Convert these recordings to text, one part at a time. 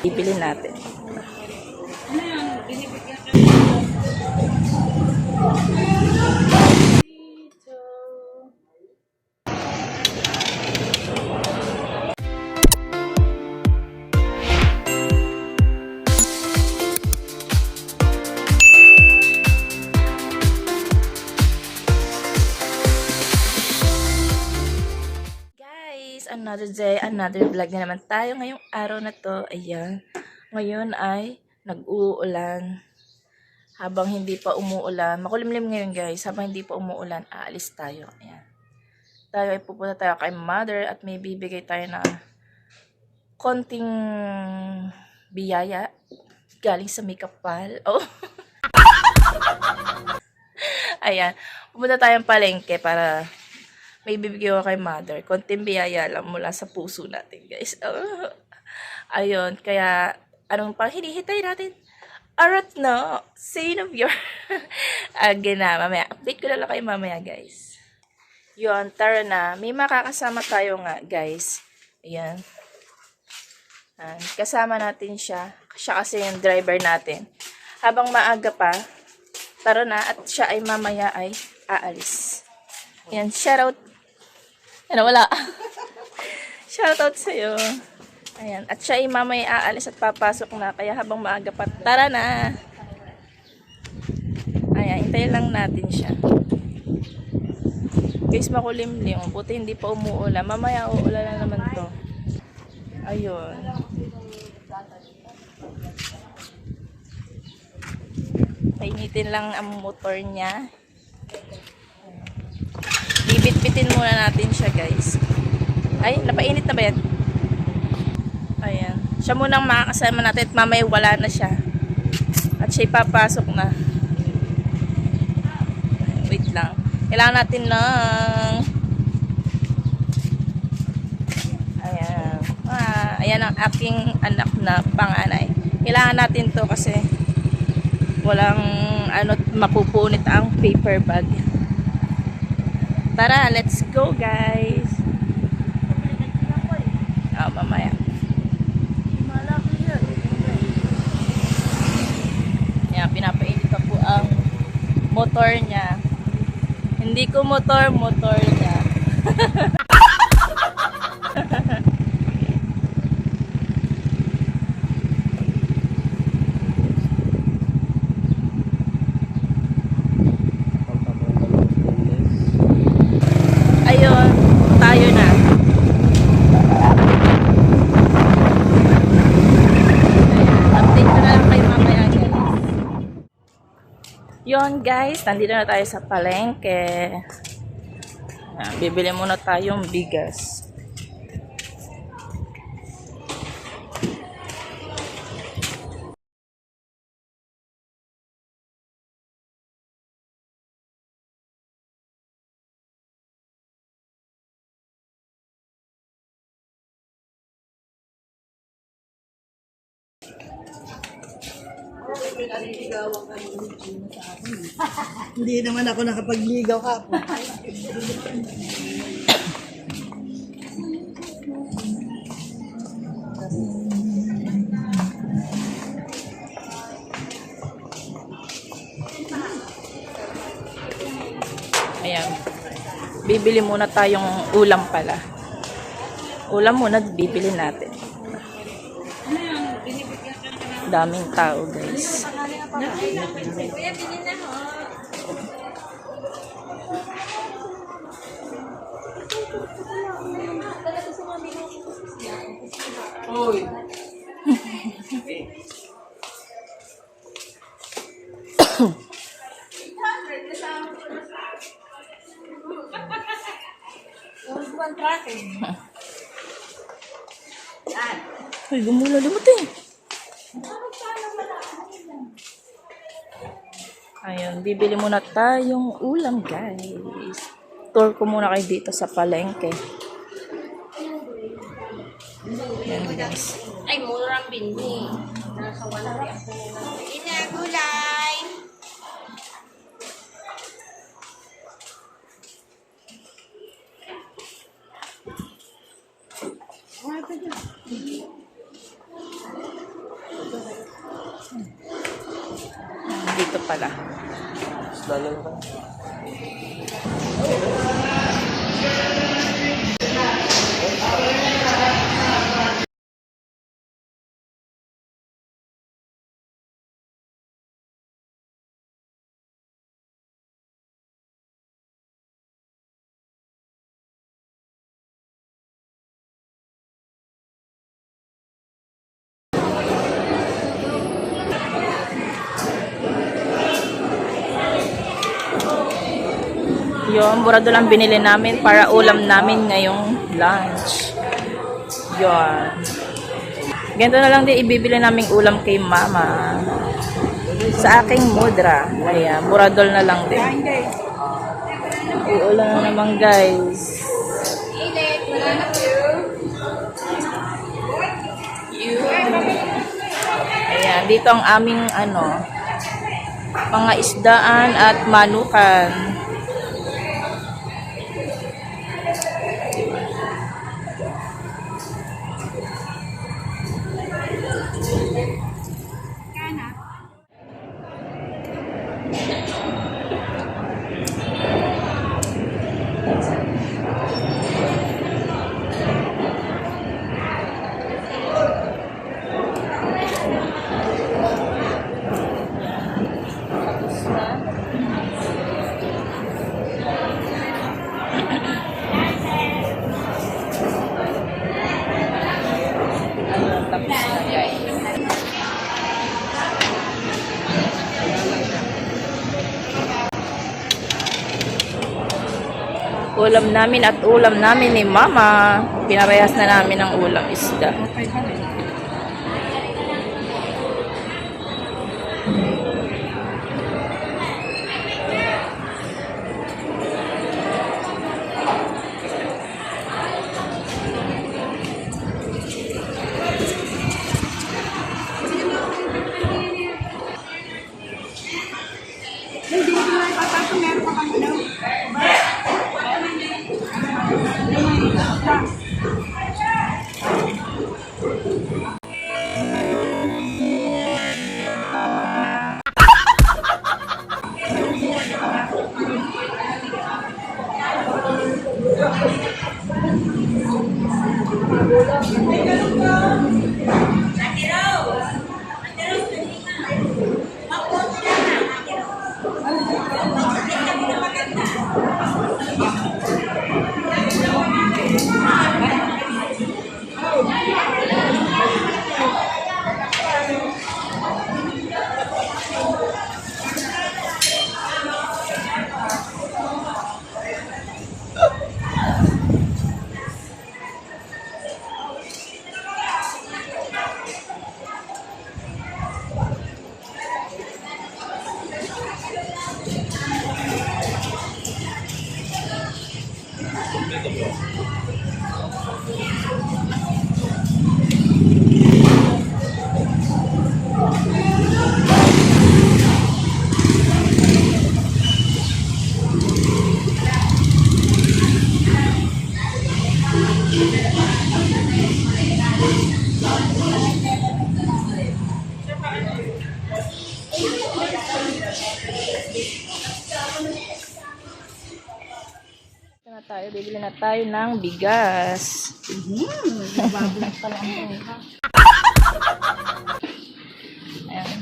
Bibili natin. Another day, another vlog na naman tayo ngayong araw na to. Ayan. Ngayon ay nag-uulan. Habang hindi pa umuulan, makulimlim ngayon guys. Habang hindi pa umuulan, aalis tayo. Ayan. Tayo ay pupunta tayo kay mother at may bibigay tayo na konting biyaya galing sa makeup pal. Oh. Ayan. Pupunta tayong palengke para may bibigyan ko kay mother. Konting biyaya lang mula sa puso natin, guys. Ayun, kaya anong pang hinihintay natin? Arat na, say of your... Again na, mamaya. Update ko na lang kayo mamaya, guys. Yun, tara na. May makakasama tayo nga, guys. Ayan. Kasama natin siya. Siya kasi yung driver natin. Habang maaga pa, tara na at siya ay mamaya ay aalis. Ayan, shoutout. Ano, wala. Shoutout sa'yo. Ayan. At siya ay mamaya aalis at papasok na. Kaya habang maaga pa, tara na. Ayan, hintayin lang natin siya. Guys, makulimlim. Buti hindi pa umuulan. Mamaya uulan na naman to. Ayun. Painitin lang ang motor niya. Bibit-bitin muna natin siya, guys. Ay, napainit na ba yan? Ayan. Siya munang makakasama natin at mamaya wala na siya. At siya papasok na. Wait lang. Kailangan natin ng... Ayan. Ayan ang aking anak na panganay. Kailangan natin to kasi walang mapupunit ang paper bag. Tara, let's go, guys. Mamaya. Yan, pinapainit ko po ang motor niya. Hindi ko motor niya. Ayun, tayo na. Update ko na lang kayo mamaya, guys. Yun, guys, nandito na tayo sa palengke. Bibili muna tayong bigas. Hindi naman ako nakapagligaw kapon. Ayan. Bibili muna tayong ulam pala. Ulam muna bibili natin. Daming tao, guys. Oy. Ay, gumula lumutay. Ayun, bibili muna tayong ulam, guys. Tour ko muna kayo dito sa palengke. Ayan, guys. Ay, murang bindi. Inagulay. Dito pala. Yung burado lang binili namin para ulam namin ngayong lunch. Yun. Ganito na lang din ibibili naming ulam kay mama. Sa aking mudra. Ayan, buradol na lang din. Uulan na naman guys. Ayan, dito ang aming mga isdaan at manukan. Tapos na guys. Ulam namin at ulam namin ni mama. Pinarehas na namin ang ulam isda. Bibili na tayo ng bigas. Nababulak pala ang mukha. Ayan.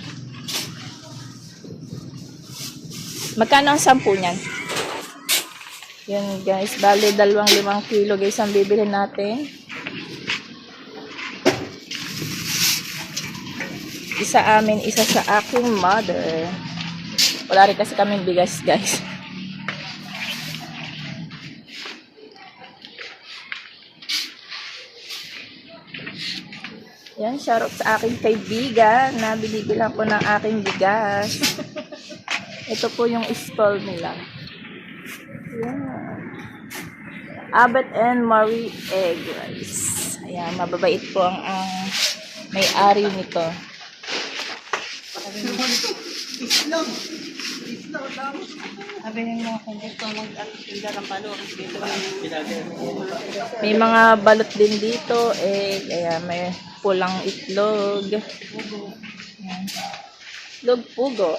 Magkano ang 10 niyan? Yan guys, bali 2.5 kilo guys ang bibili natin. Isa amin, isa sa aking mother. Wala rin kasi kaming bigas guys. Yan, shoutout sa aking kaibigan na binibilang ko ng aking bigas. Ito po yung stall nila. Yan. Abbott and Marie Egg Rice. Ayan, mababait po ang may-ari nito. Islog. Sabi ng mga kung gusto mag-atinda ng balon dito. May mga balot din dito. Ayan, may pulang itlog. Ayan. Itlog pugo.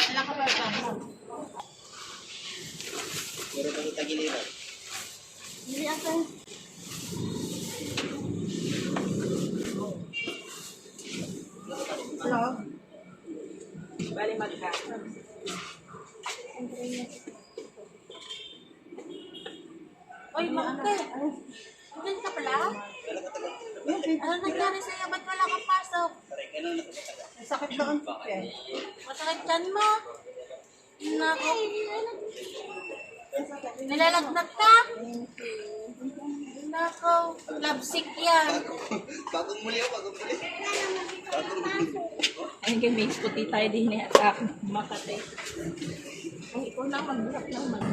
Wala ka pa ba? Hindi ako. Hello? Bali magka. Oy, bakit? Ulan ka pala? Ano nangyari sa'yo? Ba't wala kang pasok? Sakit na ang eh. Masakit dyan mo? Nako. Nilalagnat ka? Nako. Love sick yan. Ayun kay Mace, puti tayo din eh. At Makati. Ay, ikaw naman. Burak naman.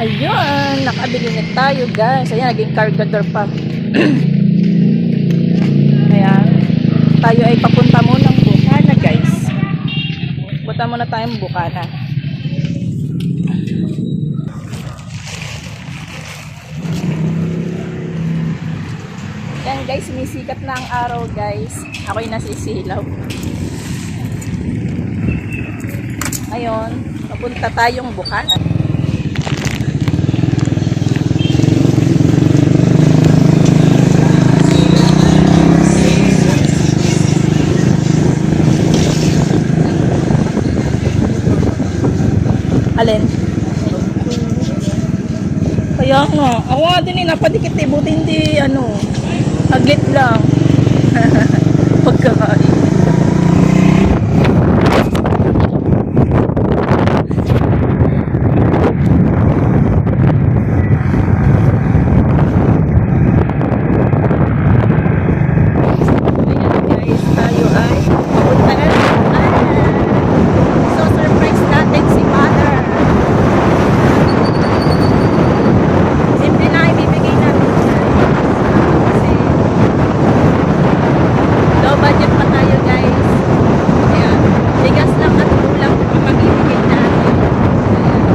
Ayun, nakabili na tayo guys. Ayan, naging cargador pa. Ayan, tayo ay papunta muna ng Bukana guys. Punta muna tayong Bukana. Ayan guys, sumisikat na ang araw guys. Ako'y nasisilaw. Ayun, papunta tayong Bukana. Alin? Kaya nga, ako nga din eh, napadikit eh, buti hindi, ano, aglit lang. Pagkakain. Ayan guys, tayo ay papunta na ng Bukana. So, surprise natin si Mother. Simple na ibibigay natin guys. Kasi low budget pa tayo guys. Ayan. Bigas lang at ulam ang mabibigay natin. Ayan.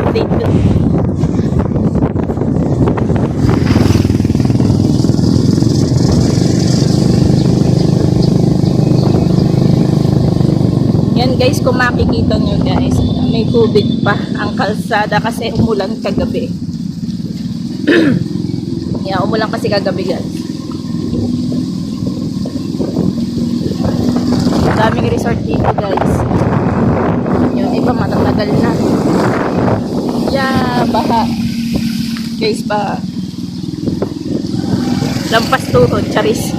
Update ko. Yan guys, kung makikita nyo guys, may tubig pa ang kalsada kasi umulan kagabi. Yeah, umulan kasi kagabi guys. Daming resort dito guys. Yung iba matatagal na. Yeah, baha. Guys, baha. Lampas tuhod, charis.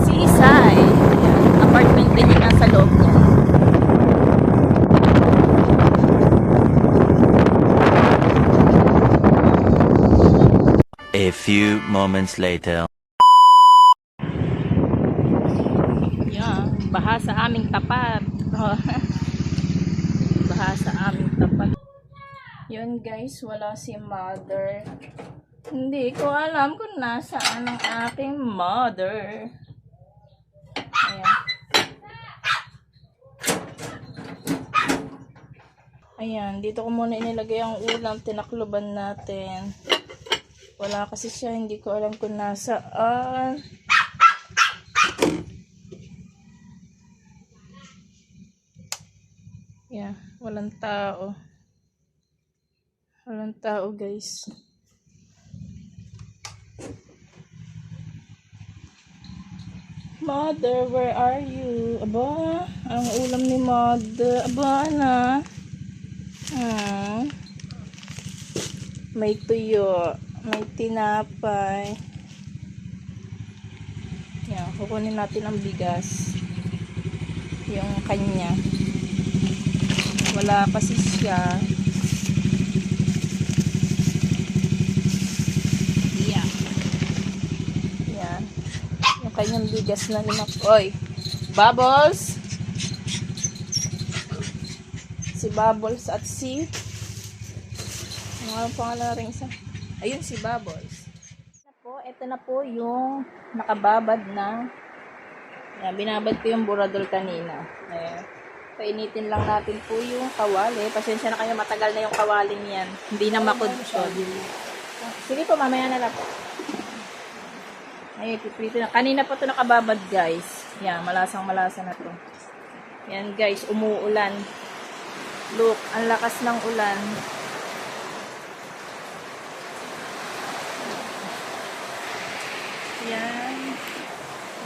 Seaside. Ayan, apartment din yung nasa loob niya. A few moments later. Yeah, baha sa aming tapat. Baha sa aming tapat. Yun guys, wala si Mother. Hindi ko alam kung nasaan ang aking mother. Ayan. Ayan, dito ko muna inilagay ang ulam, tinakluban natin. Wala kasi siya, hindi ko alam kung nasaan. Yeah, walang tao. Walang tao guys. Mother, where are you? Aba, ang ulam ni Mother. Aba, na. Hmm. May tuyo. May tinapay. Yan, kukunin natin ang bigas. Yung kanya. Wala kasi siya. Yan. Yan. Yung kanyang bigas na limak. Oy! Bubbles! Si Bubbles at si... Ano ang pangalan na rin isa? Ayun, si Bubbles. Ito na po yung nakababad na. Yan, binabad ko yung buradol kanina. Ayan. Painitin lang natin po yung kawali. Pasensya na kayo, matagal na yung kawaling yan. Hindi na makudkod. Sige po, mamaya na lang po. Ay, piprito na. Kanina pa ito nakababad, guys. Yan, malasang malasa na to. Yan, guys, umuulan. Look, ang lakas ng ulan. Yan.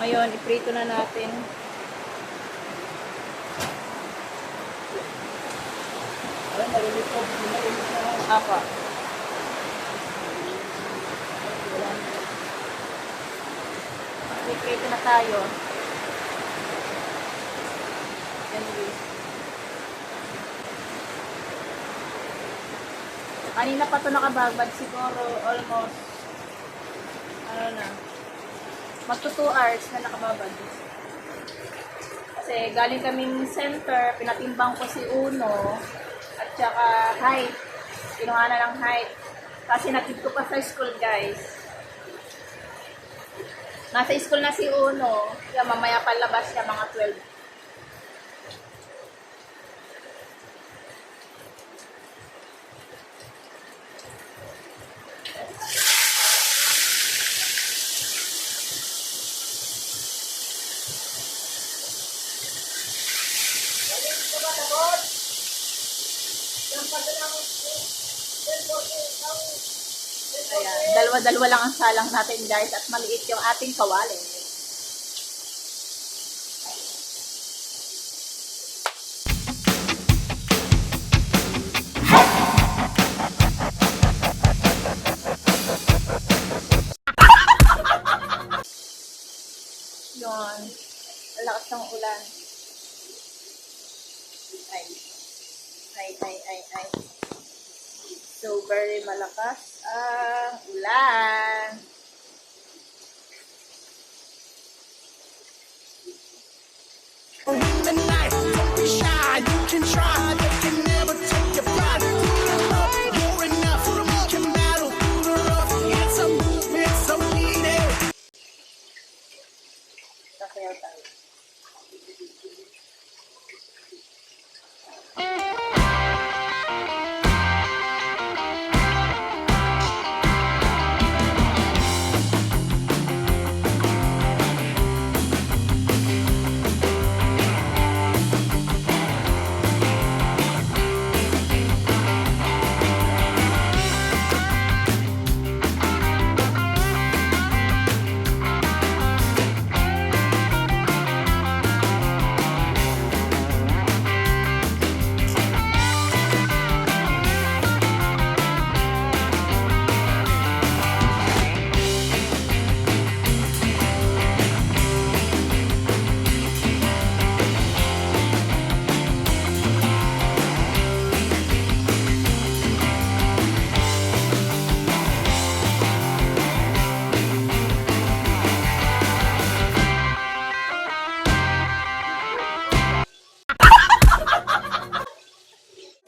Ngayon, iprito na natin. Apa. Iprito na tayo. Yan, guys. Kanina pa ito nakababad. Siguro almost ano na, magto 2 hours na nakababad. Kasi galing kaming center, pinatimbang ko si Uno at saka height. Kinuha na ng height. Kasi natid ko pa sa school, guys. Nasa school na si Uno. Kaya mamaya palabas niya mga 12. Ayan, dalawa-dalawa lang ang salang natin, guys, at maliit yung ating kawali. Yun, ang lakas ng ulan. Ay. So, very malakas ang ulan. In the night, don't be shy, you can try, they can never take your pride. You're enough, you can battle through the rough, it's a movement so needed. Sasayaw tayo.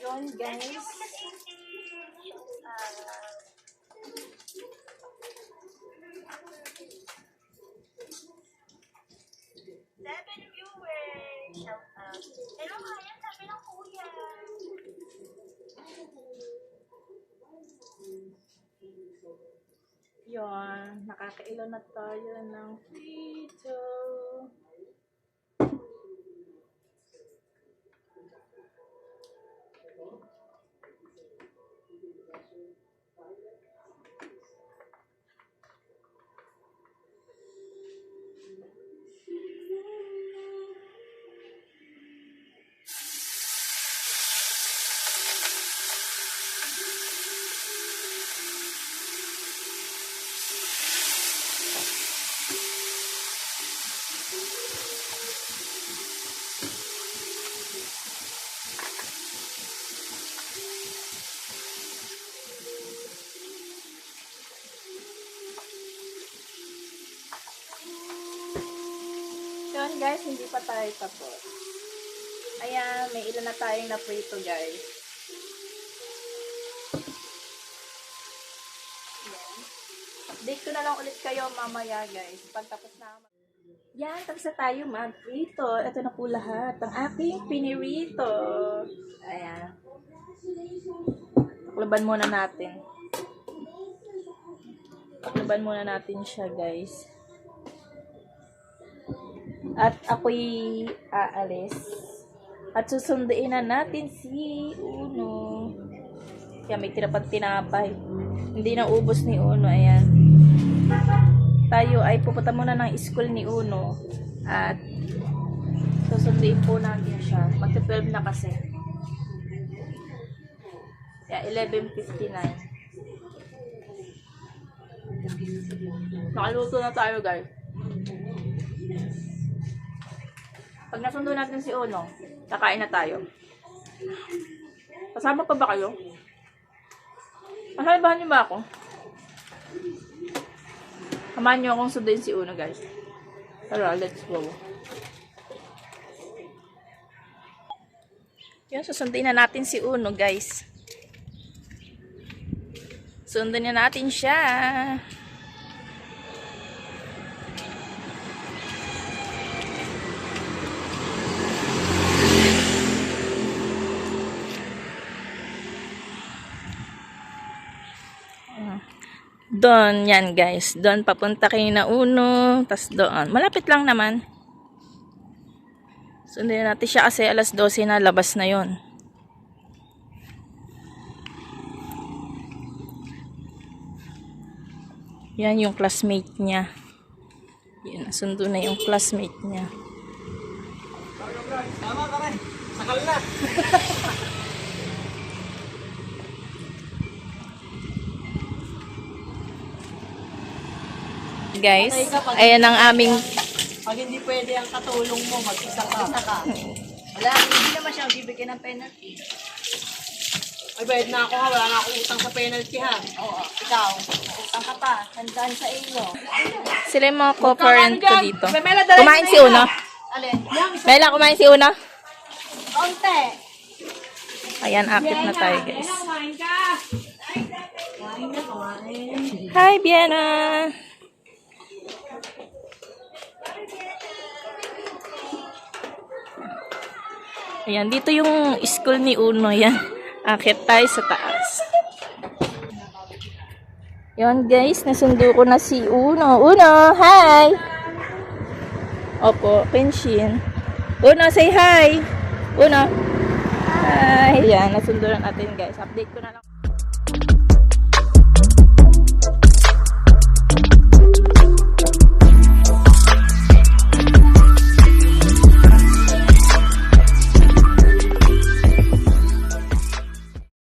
Yun, guys. Seven viewers. Shout out. Hello, kaya sabi ng kuya. Yun, nakakailan na tayo ng prito. Ayun guys, hindi pa tayo tapos. Ayan, may ilan na tayong naprito guys. Ayan. Update ko na lang ulit kayo mamaya guys. Pagtapos na. Yan, tapos na tayo magprito. Ito na po lahat. Ang aking pinirito. Ayan. Paklaban muna natin. Paklaban muna natin siya guys. At ako'y aalis. At susunduin na natin si Uno. Kaya may tirapat tinapay. Hindi na ubos ni Uno. Ayan. Tayo ay pupunta muna ng school ni Uno. At susunduin po natin siya. Magta-12 na kasi. Kaya 11:59. Nakaluto na tayo guys. Pag nasundo natin si Uno, kakain na tayo. Kasama pa ba kayo? Kasama niyo ba ako? Samahan niyo akong sunduin si Uno, guys. Tara, let's go. Yun, susundin na natin si Uno, guys. Sundin na natin siya. Doon, yan guys. Doon papunta kayo na Uno. Tapos doon. Malapit lang naman. Sundin natin siya kasi alas 12 na labas na yon. Yan yung classmate niya. Yan, nasundo na yung classmate niya. Tama ka rin. Sakal na. Guys, ayan ang aming Pag hindi pwede ang katulong mo, mag-isa ka. Wala, hindi naman siya bibigyan ng penalty. Ay, bayad na ako ha. Wala na akong utang sa penalty ha. Oo, ikaw. Utang ka pa. Tandaan sa iyo. sila yung mga co-parent ko dito. Mela, dala Kumain na si yun, Uno. Alin? Yung isa. Mela, kumain si Uno. Onte. Ayan, akit na tayo guys. Kumain ka. Kumain na, kumain. Hi, Biena! Ayan, dito yung school ni Uno. Yan. Akit tayo sa taas. Yan guys, nasundo ko na si Uno. Uno, hi! Opo, Kenshin. Uno, say hi! Uno. Hi! Yan, nasundo na natin guys. Update ko na lang.